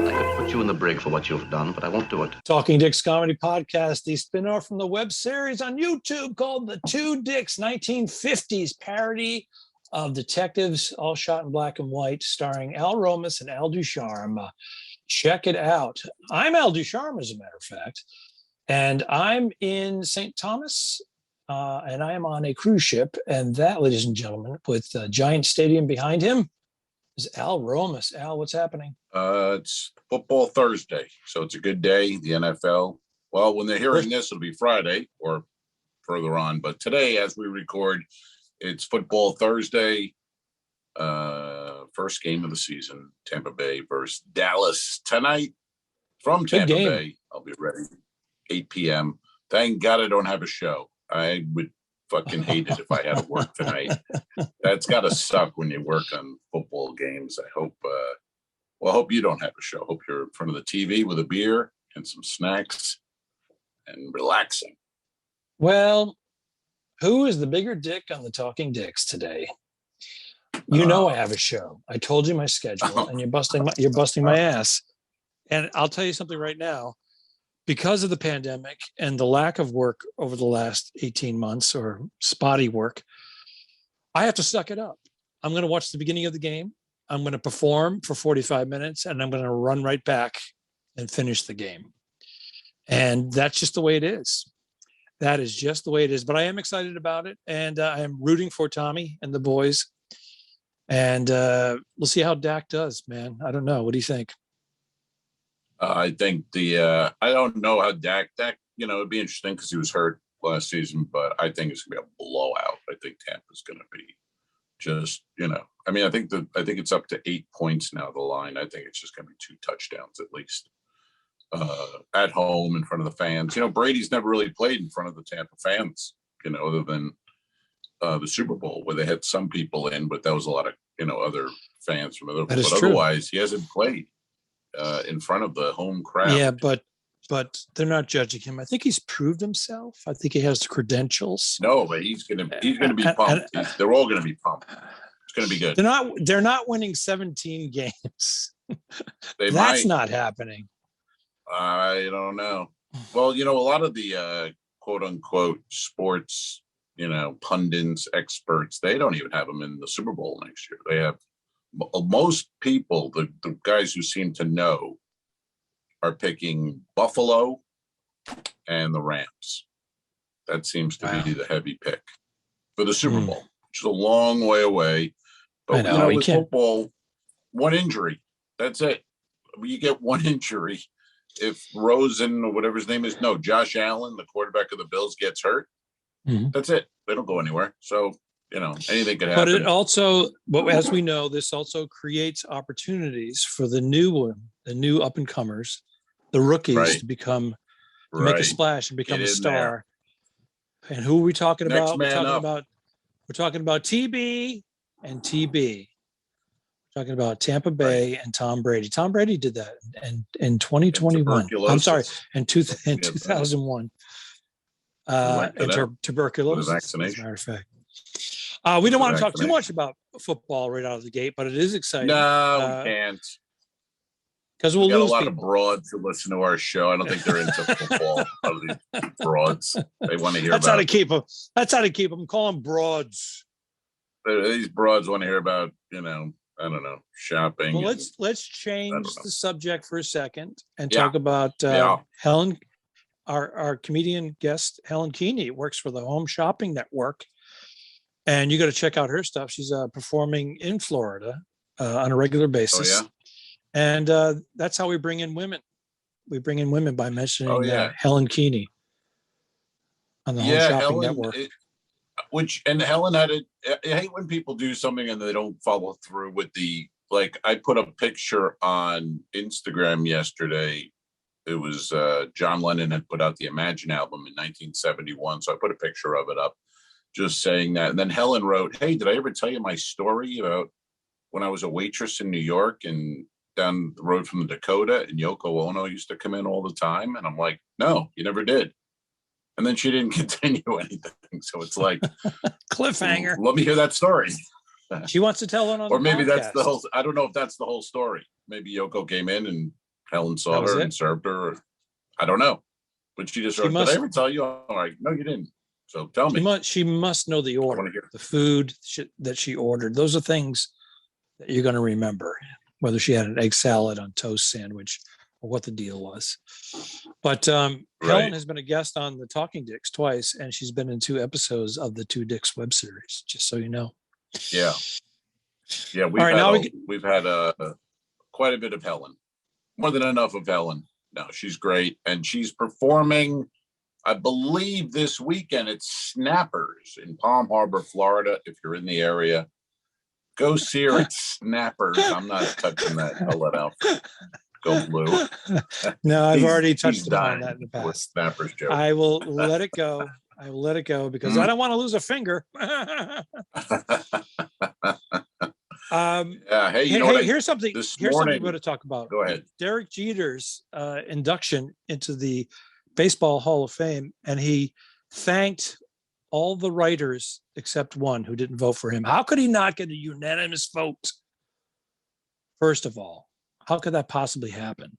I could put you in the brig for what you've done, but I won't do it. Talking Dicks Comedy Podcast, the spinoff from the web series on YouTube called The Two Dicks, 1950s parody of detectives, all shot in black and white, starring Al Romas and Al Ducharme. Check it out. I'm Al Ducharme, as a matter of fact, and I'm in St. Thomas, and I am on a cruise ship. And that, ladies and gentlemen, with a giant stadium behind him, is Al Romas. Al, what's happening? It's Football Thursday, so it's a good day. The NFL. Well, when they're hearing this, it'll be Friday or further on. But today, as we record, it's Football Thursday. First game of the season, Tampa Bay versus Dallas tonight from Tampa Bay. I'll be ready. 8 p.m. Thank God I don't have a show. I would fucking hate it if I had to work tonight. That's got to suck when you work on football games. I hope you don't have a show. Hope you're in front of the TV with a beer and some snacks and relaxing. Well, who is the bigger dick on the Talking Dicks today? You know I have a show. I told you my schedule, and you're busting my ass. And I'll tell you something right now. Because of the pandemic and the lack of work over the last 18 months, or spotty work, I have to suck it up. I'm going to watch the beginning of the game. I'm going to perform for 45 minutes, and I'm going to run right back and finish the game. And that's just the way it is. That is just the way it is. But I am excited about it, and I am rooting for Tommy and the boys. And we'll see how Dak does, man. I don't know. What do you think? I think I don't know how Dak, it'd be interesting because he was hurt last season, but I think it's going to be a blowout. I think Tampa's going to be just, I think it's up to 8 points now, the line. I think it's just going to be 2 touchdowns at least at home in front of the fans. Brady's never really played in front of the Tampa fans, other than the Super Bowl where they had some people in, but that was a lot of, other fans from other, but otherwise he hasn't played in front of the home crowd. Yeah, but they're not judging him. I think he's proved himself. I think he has the credentials. No, but he's gonna be pumped. They're all gonna be pumped. It's gonna be good. They're not winning 17 games. That's not happening. I don't know. Well, a lot of the quote unquote sports, pundits, experts, they don't even have them in the Super Bowl next year. They have most people, the guys who seem to know, are picking Buffalo and the Rams. That seems to be the heavy pick for the Super Bowl, which is a long way away. But with football, one injury, that's it. You get one injury. If Rosen or whatever his name is, Josh Allen, the quarterback of the Bills, gets hurt, that's it. They don't go anywhere. So, anything could happen. But it also, as we know, this also creates opportunities for the new up and comers, the rookies, to make a splash and become a star. There. And who are we talking about? We're talking about TB and TB. We're talking about Tampa Bay and Tom Brady. Tom Brady did that in 2021. I'm sorry, in 2001. Tuberculosis, vaccination. As a matter of fact. We don't want to talk too much about football right out of the gate, but it is exciting. No, we can't. Because we'll lose a lot people. of broads who listen to our show. I don't think they're into football. These broads, they want to hear. That's how to keep them. That's how to keep them. Call them broads. These broads want to hear about, I don't know, shopping. Well, let's change the subject for a second and talk about Helen. Our comedian guest, Helen Keeney, works for the Home Shopping Network. And you got to check out her stuff. She's performing in Florida on a regular basis. Oh, yeah. And that's how we bring in women. We bring in women by mentioning Helen Keeney on the Home Shopping Network. Helen had it. I hate when people do something and they don't follow through with I put a picture on Instagram yesterday. It was John Lennon had put out the Imagine album in 1971. So I put a picture of it up, just saying that. And then Helen wrote, "Hey, did I ever tell you my story about when I was a waitress in New York and down the road from the Dakota, and Yoko Ono used to come in all the time?" And I'm like, "No, you never did." And then she didn't continue anything. So it's like Cliffhanger. Let me hear that story. She wants to tell it on Or the maybe podcast. that's the whole. I don't know if that's the whole story. Maybe Yoko came in and Helen saw her and served her. Or, I don't know. But she just wrote, did I ever tell you? I'm like, no, you didn't. So tell me. She must know the order, the food that she ordered. Those are things that you're going to remember, whether she had an egg salad on toast sandwich or what the deal was. But Helen has been a guest on the Talking Dicks twice, and she's been in 2 episodes of the Two Dicks web series, just so you know. Yeah. Yeah, we've had quite a bit of Helen. More than enough of Helen. No, she's great. And she's performing, I believe, this weekend at Snappers in Palm Harbor, Florida. If you're in the area, go see her at Snappers. I'm not touching that. I'll let Alfred go blue. No, I've already touched upon that in the past. Snappers joke. I will let it go. I will let it go because I don't want to lose a finger. Hey, here's something. Here's something we're going to talk about. Go ahead. Derek Jeter's induction into the Baseball Hall of Fame, and he thanked all the writers except one who didn't vote for him. How could he not get a unanimous vote? First of all, how could that possibly happen?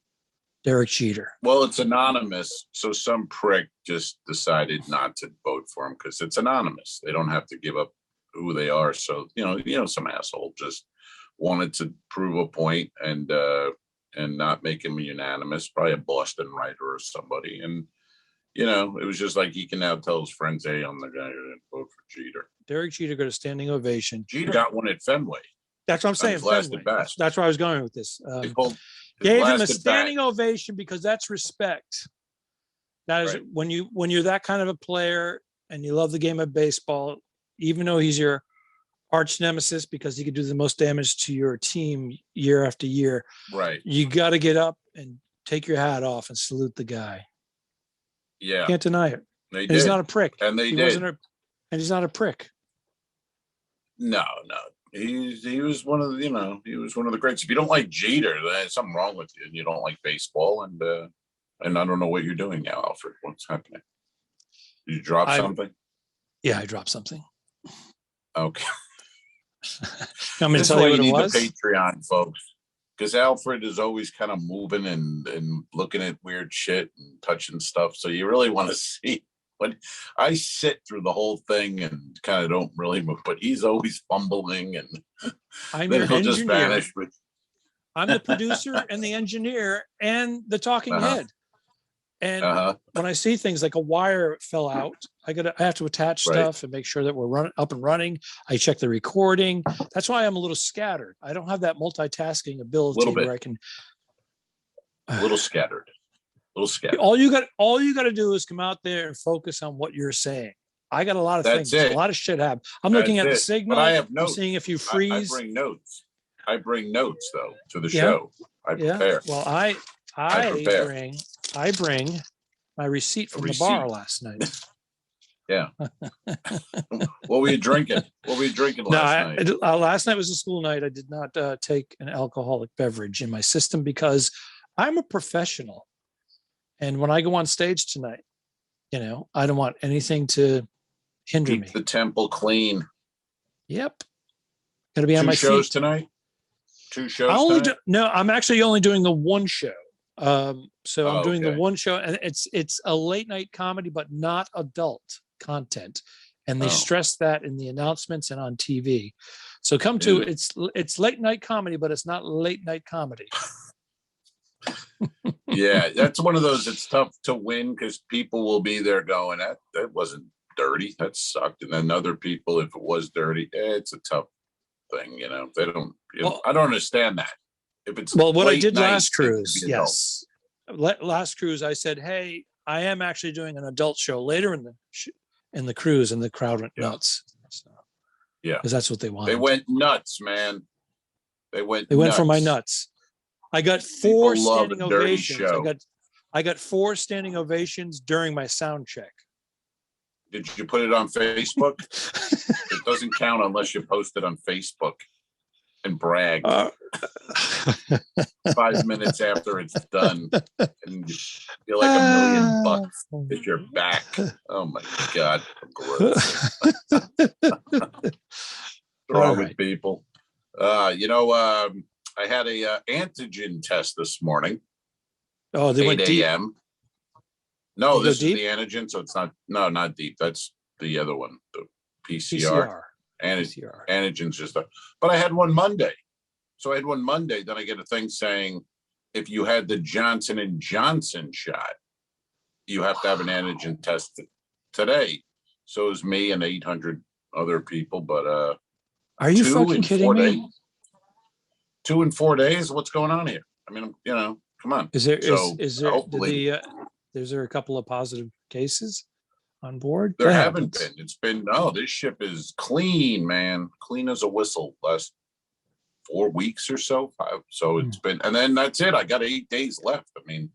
Derek Jeter. Well, it's anonymous, so some prick just decided not to vote for him because it's anonymous. They don't have to give up who they are. So some asshole just wanted to prove a point and not make him unanimous. Probably a Boston writer or somebody. And it was just like he can now tell his friends, "Hey, I'm the guy who didn't vote for Jeter." Derek Jeter got a standing ovation. Jeter got one at Fenway. That's what I'm saying. That's where I was going with this. Gave him a standing ovation because that's respect. That is when you're that kind of a player and you love the game of baseball, even though he's your arch nemesis because he could do the most damage to your team year after year. Right. You got to get up and take your hat off and salute the guy. Yeah. Can't deny it. He's not a prick. And he did. And he's not a prick. No. He was one of the, he was one of the greats. If you don't like Jeter, there's something wrong with you and you don't like baseball. And I don't know what you're doing now, Alfred. What's happening? Did you drop something? Yeah, I dropped something. Okay. I'm going to tell you what it was. The Patreon, folks, because Alfred is always kind of moving and looking at weird shit and touching stuff. So you really want to see. But I sit through the whole thing and kind of don't really move. But he's always fumbling, and then he'll just vanish. I'm the producer and the engineer and the talking head. And when I see things like a wire fell out, I have to attach stuff and make sure that we're up and running. I check the recording. That's why I'm a little scattered. I don't have that multitasking ability where I can. A little scattered. All you got to do is come out there and focus on what you're saying. I got a lot of things. A lot of shit happen. I'm looking at the signal. But I have notes. I'm seeing if you freeze. I bring notes though to the show. I prepare. Well, I bring my receipt from the bar last night. Yeah. What were you drinking? Last night? Last night was a school night. I did not take an alcoholic beverage in my system because I'm a professional. And when I go on stage tonight, I don't want anything to hinder me. Keep the temple clean. Yep. Got to be on my feet. 2 shows tonight? 2 shows tonight? No, I'm actually only doing the one show. So I'm doing the one show, and it's a late night comedy, but not adult content. And they stress that in the announcements and on TV. So come to it's late night comedy, but it's not late night comedy. Yeah, that's one of those. It's tough to win because people will be there going, that wasn't dirty, that sucked. And then other people, if it was dirty, it's a tough thing. They don't. I don't understand that. If it's what I did last cruise, yes, last cruise, I said, hey, I am actually doing an adult show later in the cruise, and the crowd went nuts. So, because that's what they wanted. They went nuts, man. They went for my nuts. I got 4 standing ovations. I got 4 standing ovations during my sound check. Did you put it on Facebook? It doesn't count unless you post it on Facebook. and brag Uh, 5 minutes after it's done, and you feel like $1 million hit your back. Oh my God, gross. What's wrong with people? I had a antigen test this morning. Oh, they 8 went deep. a.m. No, They go this is deep? the antigen, so it's not deep. That's the other one, the PCR. PCR. Antigen's just but I had one Monday. So I had one Monday, then I get a thing saying if you had the Johnson and Johnson shot, you have to have an antigen test today. So it was me and 800 other people, but Are you fucking kidding me? 2 and 4 days? What's going on here? I mean, come on. Is there hopefully is there a couple of positive cases on board? there haven't been. It's been this ship is clean, man. Clean as a whistle. Last 4 weeks or so. 5. So it's been, and then that's it. I got 8 days left. I mean,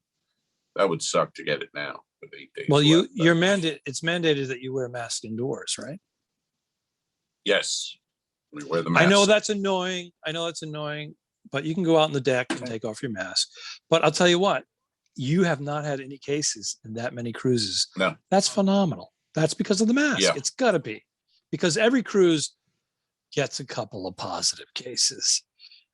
that would suck to get it now with 8 days. Well, left. it's mandated that you wear a mask indoors, right? Yes. We wear the mask. I know that's annoying. But you can go out on the deck and take off your mask. But I'll tell you what, you have not had any cases in that many cruises. No. That's phenomenal. That's because of the mask. Yeah. It's got to be. Because every cruise gets a couple of positive cases.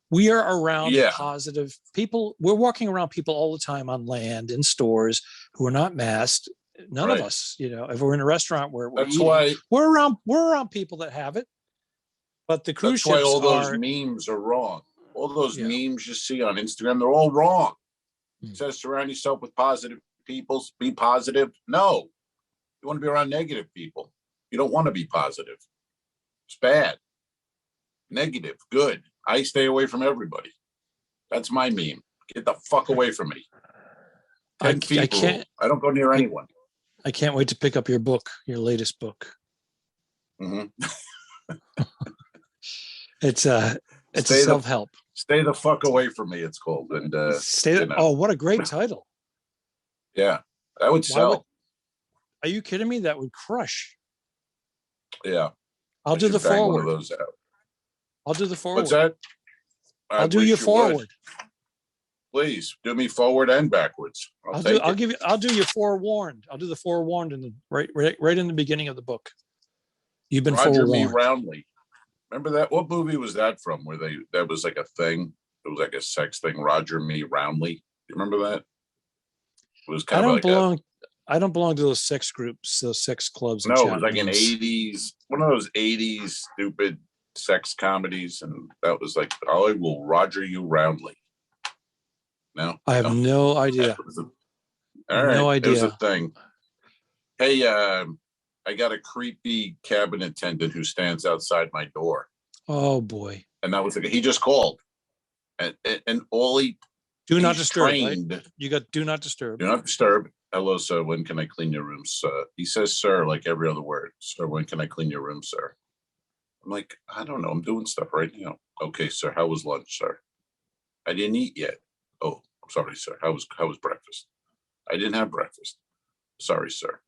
We are around positive people. We're walking around people all the time on land, in stores, who are not masked. None of us, if we're in a restaurant where we're around people that have it. But the cruise ships why all those memes are wrong. All those memes you see on Instagram, they're all wrong. It says surround yourself with positive people, be positive. No, you want to be around negative people. You don't want to be positive. It's bad. Negative, good. I stay away from everybody. That's my meme. Get the fuck away from me. 10 feet rule. I don't go near anyone. I can't wait to pick up your book, your latest book. Mm-hmm. It's a self-help. Stay the fuck away from me, it's called. And oh, what a great title. Yeah, that would sell. Are you kidding me? That would crush. Yeah. I'll do the forward. One of those out. I'll do the forward. What's that? I'll do you forward. Please do me forward and backwards. I'll do you forewarned. I'll do the forewarned in the right in the beginning of the book. You've been Roger forewarned. Me roundly. Remember that? What movie was that from? Where that was like a thing. It was like a sex thing. Roger Me roundly. Do you remember that? It was kind of I don't belong to those sex groups, those sex clubs. No, it was like an 80s, one of those 80s stupid sex comedies. And that was like, I will Roger you roundly. No? I have no idea. All right. No idea. It was a thing. Hey, I got a creepy cabin attendant who stands outside my door. Oh, boy. And that was he just called. And all do not disturb. Trained, right? You got do not disturb. Do not disturb. Hello, sir. When can I clean your room, sir? He says, sir, like every other word. Sir, when can I clean your room, sir? I'm like, I don't know. I'm doing stuff right now. Okay, sir. How was lunch, sir? I didn't eat yet. Oh, I'm sorry, sir. How was breakfast? I didn't have breakfast. Sorry, sir.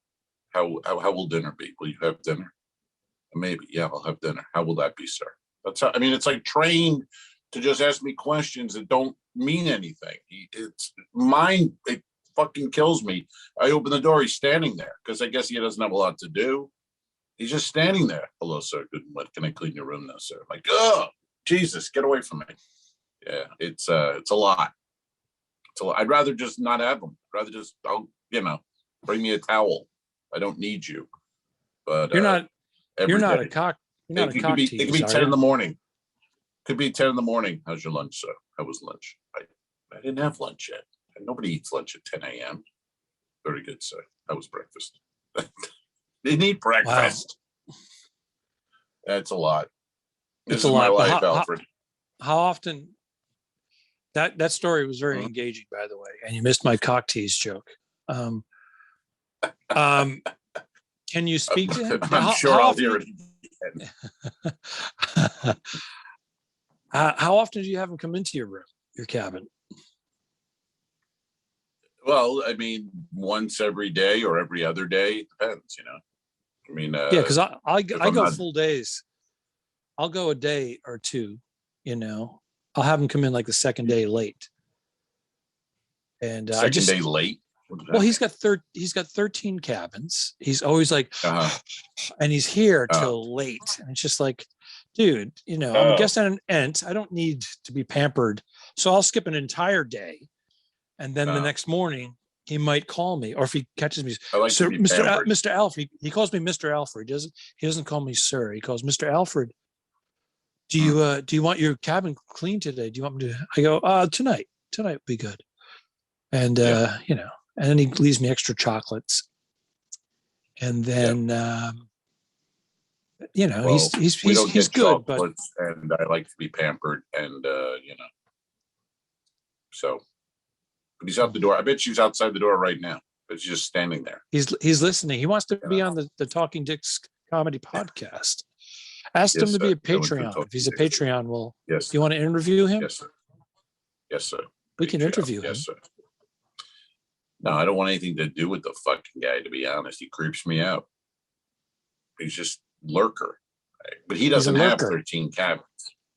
How will dinner be? Will you have dinner? Maybe. Yeah, I'll have dinner. How will that be, sir? That's how. I mean, it's like trained to just ask me questions that don't mean anything. It's mine. It fucking kills me. I open the door. He's standing there because I guess he doesn't have a lot to do. He's just standing there. Hello, sir. Good. What can I clean your room now, sir? I'm like, oh, Jesus, get away from me. Yeah, it's a lot. It's a lot. I'd rather just not have them. I'd rather just, bring me a towel. I don't need you. But you're not a cock. It could be 10 in the morning. Could be 10 in the morning. How's your lunch, sir? How was lunch? I didn't have lunch yet. Nobody eats lunch at 10 a.m. Very good, sir. How was breakfast? They need breakfast. Wow. That's a lot. This is my life, Alfred. How often? That story was very engaging, by the way, and you missed my cock tease joke. Can you speak to him? I'm sure I'll hear it again. How often do you have him come into your room, your cabin? Well, I mean, once every day or every other day. It depends, I mean, yeah, because I go full days. I'll go a day or two, I'll have him come in like the second day late. And Second day late. Well, he's got 13 cabins. He's always like, and he's here till late. And it's just like, dude, I'm a guest on an Ent. I don't need to be pampered. So I'll skip an entire day. And then the next morning he might call me, or if he catches me, Sir, Mr. Alfred, he calls me Mr. Alfred. He doesn't call me sir. He calls Mr. Alfred. Do you want your cabin clean today? Do you want me to? I go, tonight would be good. And, and then he leaves me extra chocolates. And then, he's good, but. And I like to be pampered and, so, but he's out the door. I bet she's outside the door right now, but she's just standing there. He's listening. He wants to be on the Talking Dicks comedy podcast. Ask him to be a Patreon. If he's a Patreon, do you want to interview him? Yes, sir. Yes, sir. We can interview him. Yes, sir. No, I don't want anything to do with the fucking guy, to be honest. He creeps me out. He's just lurker. But he doesn't have 13 cabins.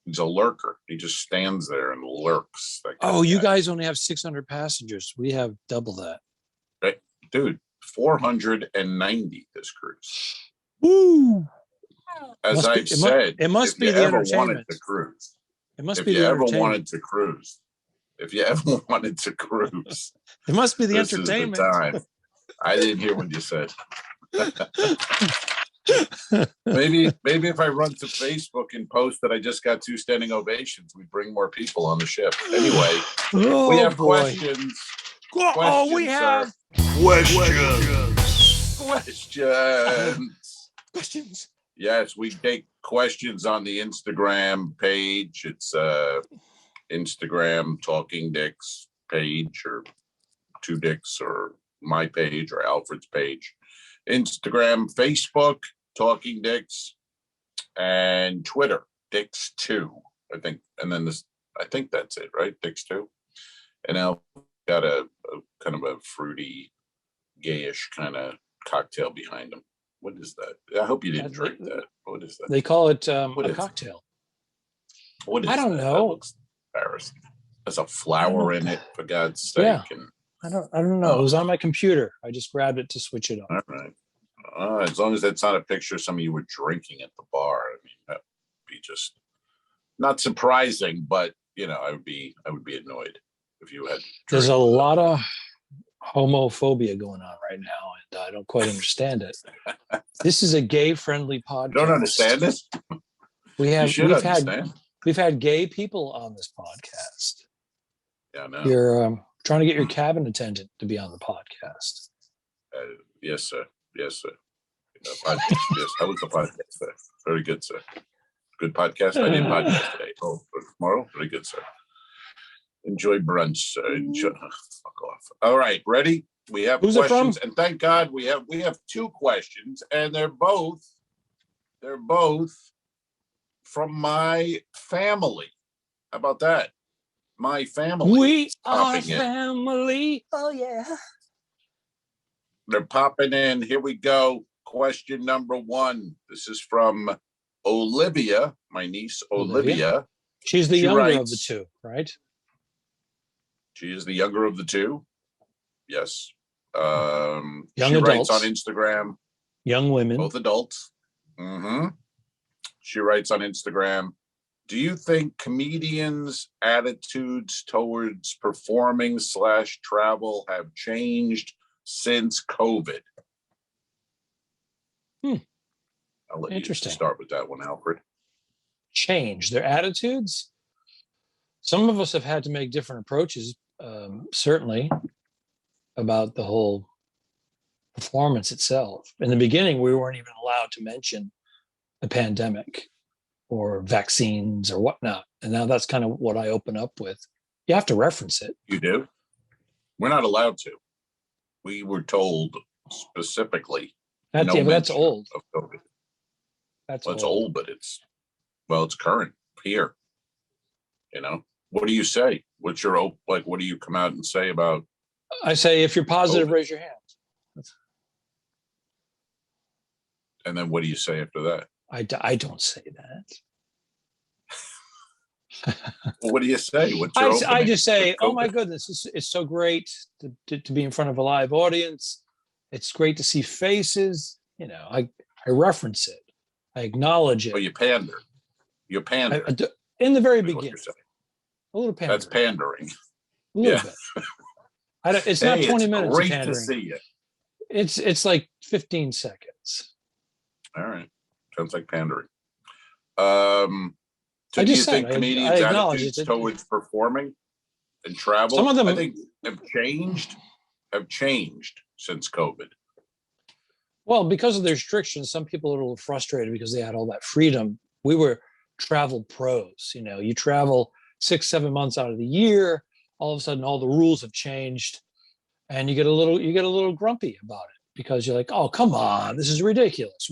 He's a lurker. He just stands there and lurks. You guys only have 600 passengers. We have double that. Right. Dude, 490 this cruise. Woo! As I've said, it must be the entertainment. It must be the entertainment. If you ever wanted to cruise, it must be the entertainment. Is the time. I didn't hear what you said. maybe if I run to Facebook and post that I just got 2 standing ovations, we bring more people on the ship. Anyway, we have questions. We have questions. Yes, we take questions on the Instagram page. It's Instagram Talking Dicks page, or 2 Dicks, or my page, or Alfred's page. Instagram, Facebook, Talking Dicks, and Twitter, Dicks2, I think. And then I think that's it, right? Dicks2. And now got a kind of a fruity, gayish kind of cocktail behind him. What is that? I hope you didn't drink that. What is that? They call it a cocktail. What is I don't that? know. That looks embarrassing. There's a flower in it, for God's sake. Yeah. I don't know. It was on my computer. I just grabbed it to switch it on. All right. As long as that's not a picture of some of you were drinking at the bar. I mean, that would be just not surprising, but I would be annoyed if you had. There's a lot of homophobia going on right now, and I don't quite understand it. This is a gay-friendly podcast. You don't understand this? We've had gay people on this podcast. Yeah, no. You're trying to get your cabin attendant to be on the podcast. Yes, sir. Yes, sir. Podcast. Yes, how was the podcast, sir? Very good, sir. Good podcast. I did podcast today. Oh, tomorrow? Very good, sir. Enjoy brunch, sir. Fuck off. All right, ready? We have questions, and thank God we have 2 questions, and they're both from my family. How about that? My family. We are family. Oh yeah. They're popping in. Here we go. Question number 1. This is from Olivia, my niece Olivia. She's the younger of the 2, right? She is the younger of the 2. Yes. Young she adults. writes on Instagram. Young women. Both adults. Mm-hmm. She writes on Instagram, do you think comedians' attitudes towards performing / travel have changed since COVID? I'll let you start with that one, Alfred. Change their attitudes? Some of us have had to make different approaches, certainly, about the whole performance itself. In the beginning, we weren't even allowed to mention the pandemic or vaccines or whatnot. And now that's kind of what I open up with. You have to reference it. You do? We're not allowed to. We were told specifically. That's old. Of COVID. That's old, but it's current here. What do you say? What's your what do you come out and say about? I say, if you're positive, raise your hand. And then what do you say after that? I don't say that. Well, what do you say? What's your I just say, with oh my COVID? goodness, it's so great to be in front of a live audience. It's great to see faces. I reference it. I acknowledge it. But you pander. You pander. In the very is what beginning, you're saying. a little pandering. That's pandering. A little Yeah. bit. It's not 20 minutes of Great pandering. to see you. It's like 15 seconds. All right. Sounds like pandering. So I do you just said, think comedians' I acknowledge attitudes it. towards performing and travel, Some of them I think, have changed since COVID? Well, because of the restrictions, some people are a little frustrated because they had all that freedom. We were travel pros. You travel 6-7 months out of the year. All of a sudden, all the rules have changed, and you get a little grumpy about it because you're like, "Oh, come on, this is ridiculous.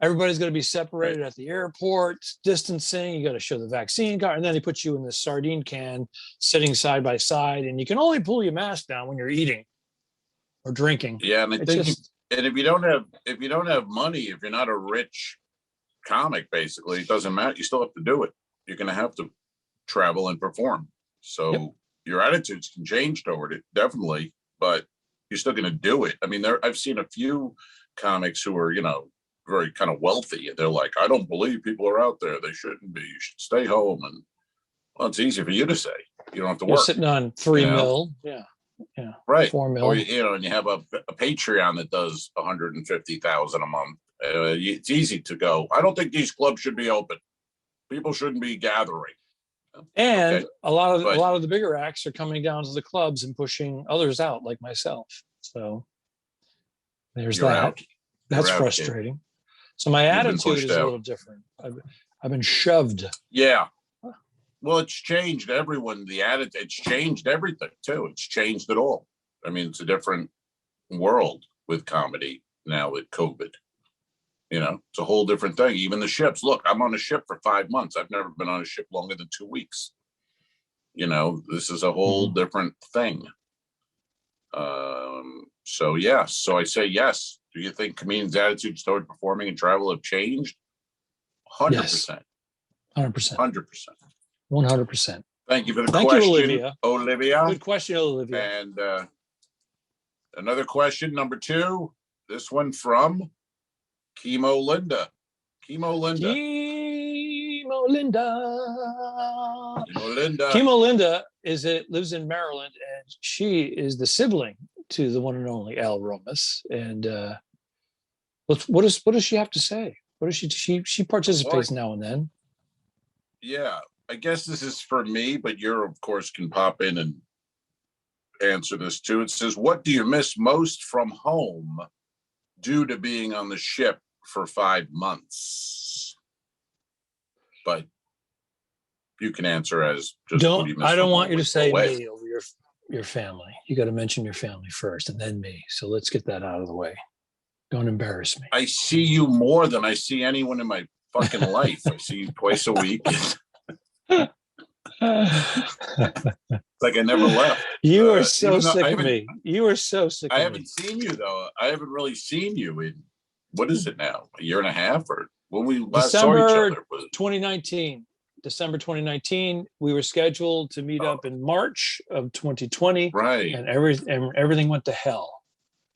Everybody's going to be separated at the airport, distancing. You got to show the vaccine card, and then they put you in this sardine can, sitting side by side, and you can only pull your mask down when you're eating or drinking." Yeah, and I think, and if you don't have money, if you're not a rich comic, basically, it doesn't matter. You still have to do it. You're going to have to travel and perform. So your attitudes can change toward it, definitely, but you're still going to do it. I mean, I've seen a few comics who are, very kind of wealthy, and they're like, I don't believe people are out there. They shouldn't be. You should stay home. And well, it's easy for you to say. You don't have to work. You're sitting on 3 mil. Yeah. Right. 4 mil. Or, and you have a Patreon that does 150,000 a month. It's easy to go, I don't think these clubs should be open. People shouldn't be gathering. And a lot of the bigger acts are coming down to the clubs and pushing others out, like myself. So there's that. Out. That's frustrating. So my attitude is a little different. I've been shoved. Yeah. Well, it's changed everyone. It's changed everything too. It's changed it all. I mean, it's a different world with comedy now with COVID. It's a whole different thing. Even the ships. Look, I'm on a ship for 5 months. I've never been on a ship longer than 2 weeks. This is a whole different thing. So yes. So I say yes. Do you think comedians' attitudes toward performing and travel have changed? 100%. 100%. 100%. 100%. Thank you for the question, Olivia. Good question, Olivia. And another question, number 2. This one from Chemo Linda. Chemo Linda lives in Maryland, and she is the sibling to the one and only Al Romas. And what does she have to say? What does she participates now and then? Yeah, I guess this is for me, but you of course can pop in and answer this too. It says, what do you miss most from home due to being on the ship for 5 months? But you can answer as just I don't want you to say me over your family. You got to mention your family first and then me. So let's get that out of the way. Don't embarrass me. I see you more than I see anyone in my fucking life. I see you twice a week. Like I never left. You are so sick of me. You are so sick of me. I haven't seen you though. I haven't really seen you in, what is it now? A year and a half, or when we last saw each other? 2019. December 2019. We were scheduled to meet up in March of 2020. Right. And everything went to hell.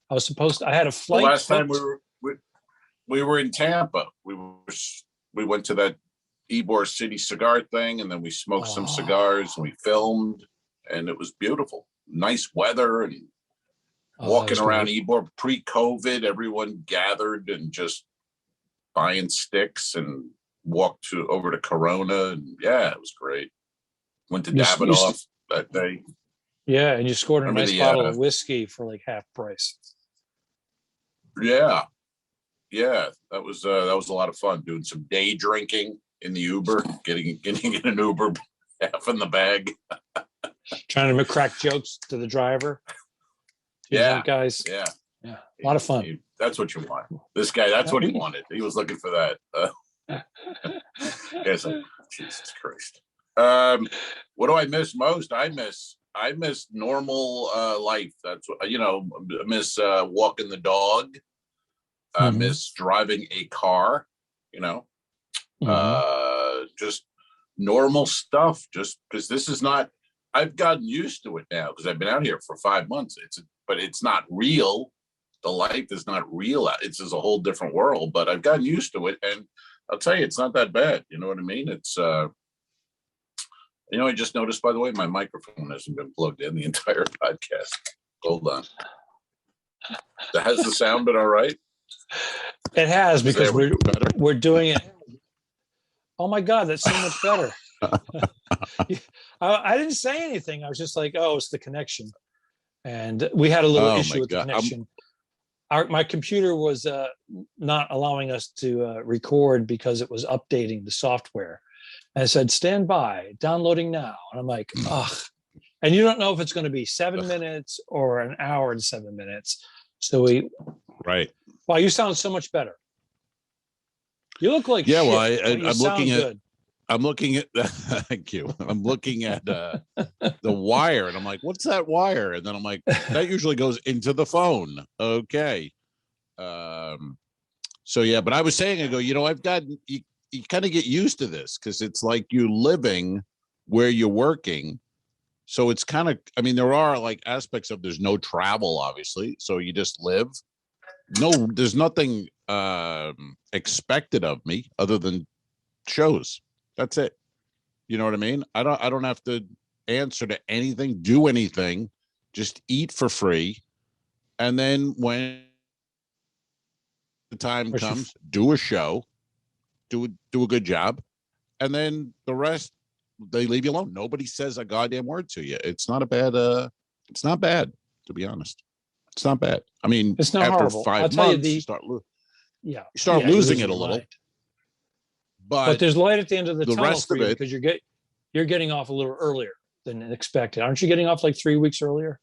I had a flight. The last time we were in Tampa. We went to that Ybor City cigar thing, and then we smoked some cigars and we filmed, and it was beautiful. Nice weather, and walking around Ybor pre-COVID, everyone gathered and just buying sticks and walked over to Corona, and yeah, it was great. Went to Davidoff that day. Yeah, and you scored a nice bottle of whiskey for like half price. Yeah, that was a lot of fun doing some day drinking in the Uber, getting in an Uber, half in the bag, trying to crack jokes to the driver. Guys. Yeah, a lot of fun. That's what you want. This guy, that's what he wanted. He was looking for that. It's like, Jesus Christ. What do I miss most? I miss normal life. That's what, I miss walking the dog. I miss driving a car, just normal stuff, just because this is not, I've gotten used to it now because I've been out here for 5 months. But it's not real. The life is not real. It's just a whole different world, but I've gotten used to it. And I'll tell you, it's not that bad. You know what I mean? It's, I just noticed, by the way, my microphone hasn't been plugged in the entire podcast. Hold on. Has the sound been all right? It has, because we're doing it. Oh my God, that's so much better. I didn't say anything. I was just like, oh, it's the connection. And we had a little issue with the connection. My computer was not allowing us to record because it was updating the software. And it said, stand by, downloading now. And I'm like, ugh. And you don't know if it's going to be 7 minutes or an hour and 7 minutes. So Right. Wow, you sound so much better. You look like yeah. shit, Well, I'm looking at. Thank you. I'm looking at the wire, and I'm like, "What's that wire?" And then I'm like, "That usually goes into the phone." Okay. So yeah, but I was saying, I go, I've gotten you kind of get used to this because it's like you living where you're working. So it's kind of, I mean, there are like aspects of there's no travel, obviously. So you just live. No, there's nothing expected of me other than shows. That's it. You know what I mean? I don't have to answer to anything, do anything, just eat for free. And then when the time comes, do a show, do a good job. And then the rest, they leave you alone. Nobody says a goddamn word to you. It's not it's not bad, to be honest. It's not bad. I mean, it's not after horrible. 5 months, you start losing it a little. Mind. But there's light at the end of the tunnel rest for of you it, because you're getting off a little earlier than expected. Aren't you getting off like 3 weeks earlier?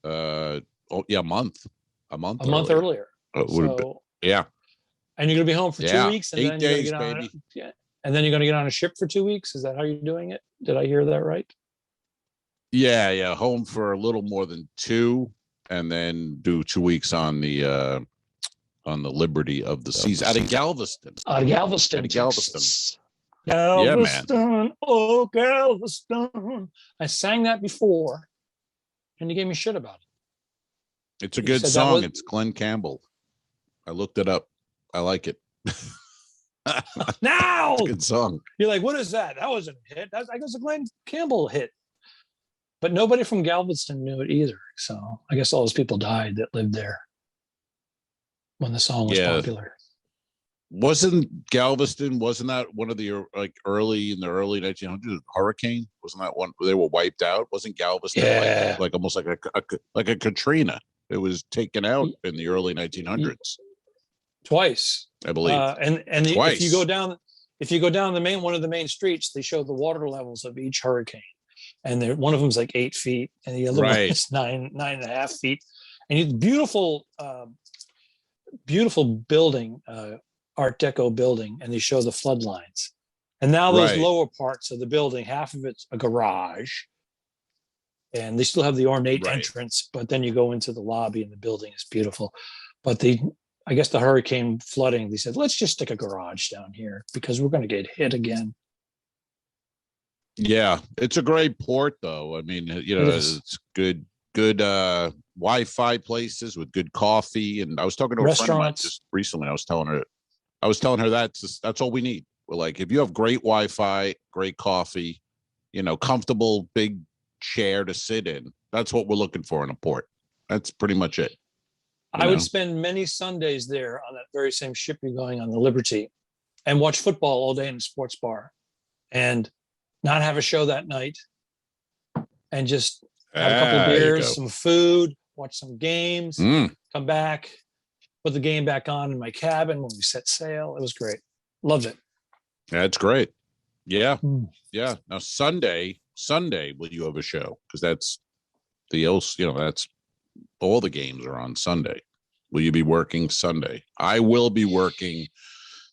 a month earlier. Yeah. And you're gonna be home for 2 weeks, and 8 then days, you're gonna baby. and then you're gonna get on a ship for 2 weeks. Is that how you're doing it? Did I hear that right? Yeah. Home for a little more than 2, and then do 2 weeks on the Liberty of the Seas out of Galveston. Galveston. Galveston. Yeah, man. Oh, Galveston. I sang that before, and you gave me shit about it. It's a good song. It's Glenn Campbell. I looked it up. I like it. Now, it's a good song. You're like, what is that? That wasn't a hit. I guess a Glenn Campbell hit. But nobody from Galveston knew it either. So I guess all those people died that lived there when the song was popular. Wasn't that one of the early in the early 1900s hurricane? Wasn't that one where they were wiped out? Wasn't Galveston like almost like a Katrina? It was taken out in the early 1900s. Twice, I believe. If you go down one of the main streets, they show the water levels of each hurricane, and one of them is like 8 feet, and the other one is 9.5 feet. And beautiful building, Art Deco building, and they show the flood lines. And now those lower parts of the building, half of it's a garage, and they still have the ornate entrance, but then you go into the lobby and the building is beautiful. But I guess the hurricane flooding, they said, let's just stick a garage down here because we're going to get hit again. Yeah, it's a great port, though. I mean, it's good Wi-Fi places with good coffee. And I was talking to a friend of mine just recently. I was telling her that's all we need. We're like, if you have great Wi-Fi, great coffee, comfortable big chair to sit in, that's what we're looking for in a port. That's pretty much it. I would spend many Sundays there on that very same ship you're going on, the Liberty, and watch football all day in a sports bar and not have a show that night and just have a couple of beers, some food, watch some games, come back, put the game back on in my cabin when we set sail. It was great. Loved it. That's great. Yeah. Yeah. Now Sunday, will you have a show? Because that's that's all the games are on Sunday. Will you be working Sunday? I will be working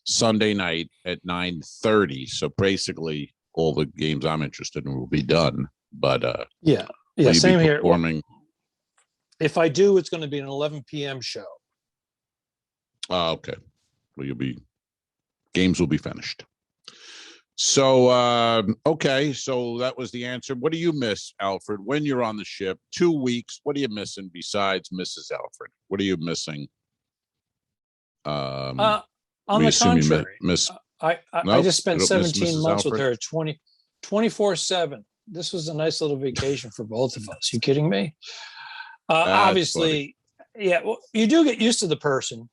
Sunday night at 9:30. So basically all the games I'm interested in will be done. But same here. If I do, it's going to be an 11 p.m. show. Okay. Well, games will be finished. So, okay. So that was the answer. What do you miss, Alfred, when you're on the ship? 2 weeks. What are you missing besides Mrs. Alfred? What are you missing? On We the assume you contrary, miss. I Nope, just spent you don't miss 17 Mrs. months with Alfred? her 24/7. This was a nice little vacation for both of us. You kidding me? That's Obviously, yeah. Well, you do get used to the person,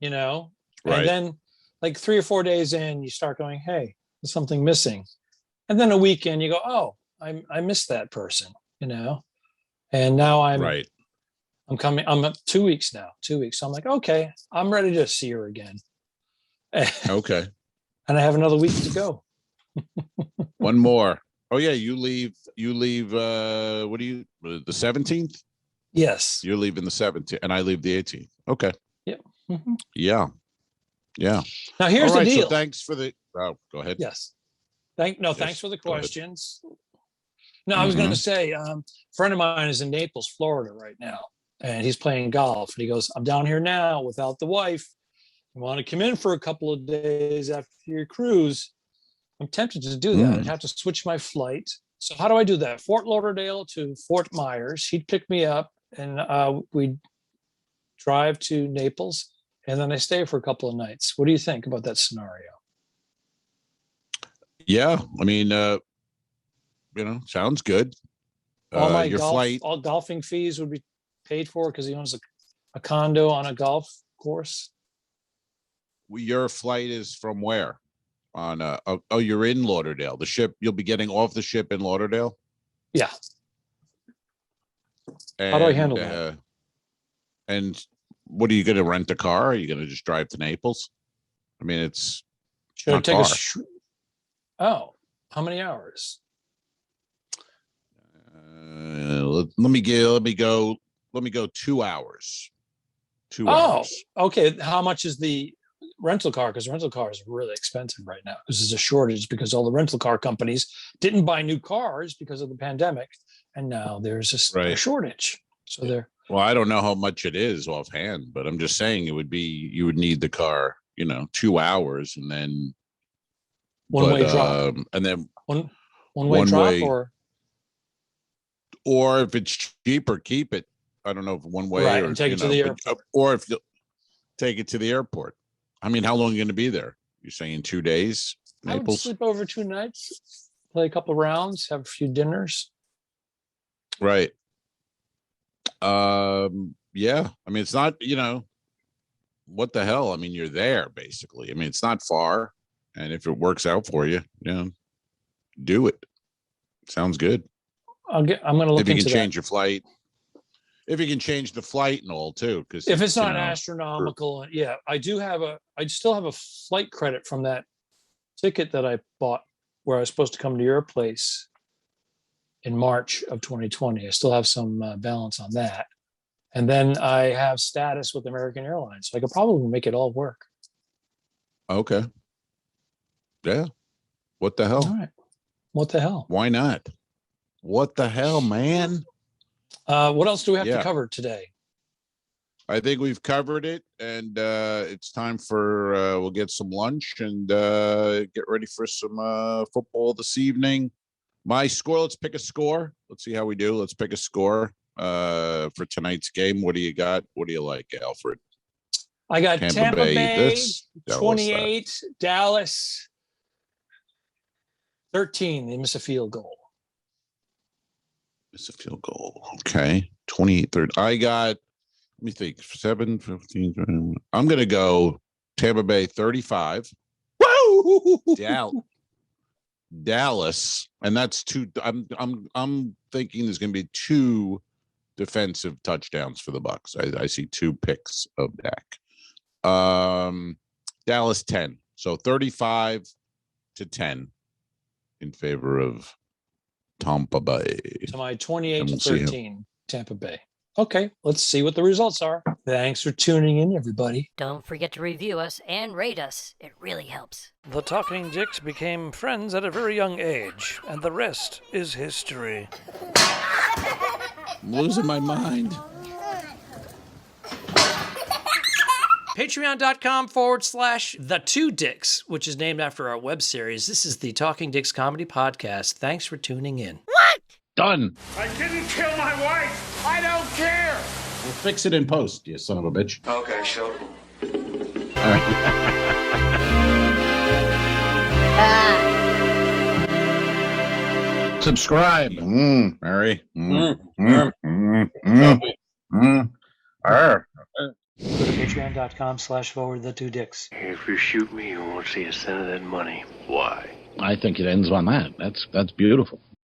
you know, Right. and then like 3 or 4 days in, you start going, "Hey, there's something missing," and then a weekend, you go, "Oh, I miss that person," you know. And now Right. I'm coming. I'm at 2 weeks now. 2 weeks. So I'm like, okay, I'm ready to see her again. Okay. And I have another week to go. One more. Oh yeah, you leave. What do you? The 17th. Yes. You're leaving the 17th, and I leave the 18th. Okay. Yep. Mhm. Yeah. Yeah. Now here's All right. the deal. So thanks for the. Oh, go ahead. Yes. Yes, Thanks for the go ahead. questions. No, I was going to say, a friend of mine is in Naples, Florida right now, and he's playing golf. And he goes, "I'm down here now without the wife. You want to come in for a couple of days after your cruise?" I'm tempted to do that. I'd have to switch my flight. So how do I do that? Fort Lauderdale to Fort Myers. He'd pick me up, and we'd drive to Naples, and then I stay for a couple of nights. What do you think about that scenario? Yeah. I mean, sounds good. All my Your flight. all golfing fees would be paid for because he owns a condo on a golf course. Your flight is from where? On you're in Lauderdale. The ship. You'll be getting off the ship in Lauderdale. Yeah. How do I handle that? And what are you going to rent a car? Are you going to just drive to Naples? I mean, it's Should I not take far. How many hours? Let me go 2 hours. 2 hours. Okay. How much is the rental car? Because rental car is really expensive right now because there's a shortage because all the rental car companies didn't buy new cars because of the pandemic, and now there's a shortage. So they're well, I don't know how much it is offhand, but I'm just saying you would need the car, 2 hours, and then one-way drop, and then one-way drop, or if it's cheaper, keep it. I don't know if one way right, or and take it to the airport, or if you take it to the airport. I mean, how long are you going to be there? You're saying 2 days? Naples? I would sleep over 2 nights, play a couple of rounds, have a few dinners. Right. Yeah. I mean, it's not, what the hell? I mean, you're there basically. I mean, it's not far. And if it works out for you, do it. Sounds good. I'm going to look into that. If you can change your flight. If you can change the flight and all too, because if it's not astronomical, yeah, I still have a flight credit from that ticket that I bought where I was supposed to come to your place in March of 2020. I still have some balance on that. And then I have status with American Airlines. So I could probably make it all work. Okay. Yeah. What the hell? All right. What the hell? Why not? What the hell, man? What else do we have to cover today? I think we've covered it, and it's time for we'll get some lunch and get ready for some football this evening. My score, let's pick a score. Let's see how we do. Let's pick a score for tonight's game. What do you got? What do you like, Alfred? I got Tampa Bay 28, Dallas 13. They miss a field goal. Miss a field goal. Okay. 28, 30. I got, let me think, 7, 15. 20. I'm going to go Tampa Bay 35. Woo! Dallas. And that's two. I'm thinking there's going to be 2 defensive touchdowns for the Bucks. I see 2 picks of Dak. Dallas 10. So 35-10 in favor of Tampa Bay. So my 28-13 Tampa Bay. Okay, let's see what the results are. Thanks for tuning in, everybody. Don't forget to review us and rate us. It really helps. The Talking Dicks became friends at a very young age, and the rest is history. I'm losing my mind. Patreon.com/The Two Dicks, which is named after our web series. This is the Talking Dicks Comedy Podcast. Thanks for tuning in. Done. I didn't kill my wife. I don't care. We'll fix it in post, you son of a bitch. Okay, show. Subscribe. Mary. Go to patreon.com/The Two Dicks. If you shoot me, you won't see a cent of that money. Why? I think it ends on that. That's beautiful.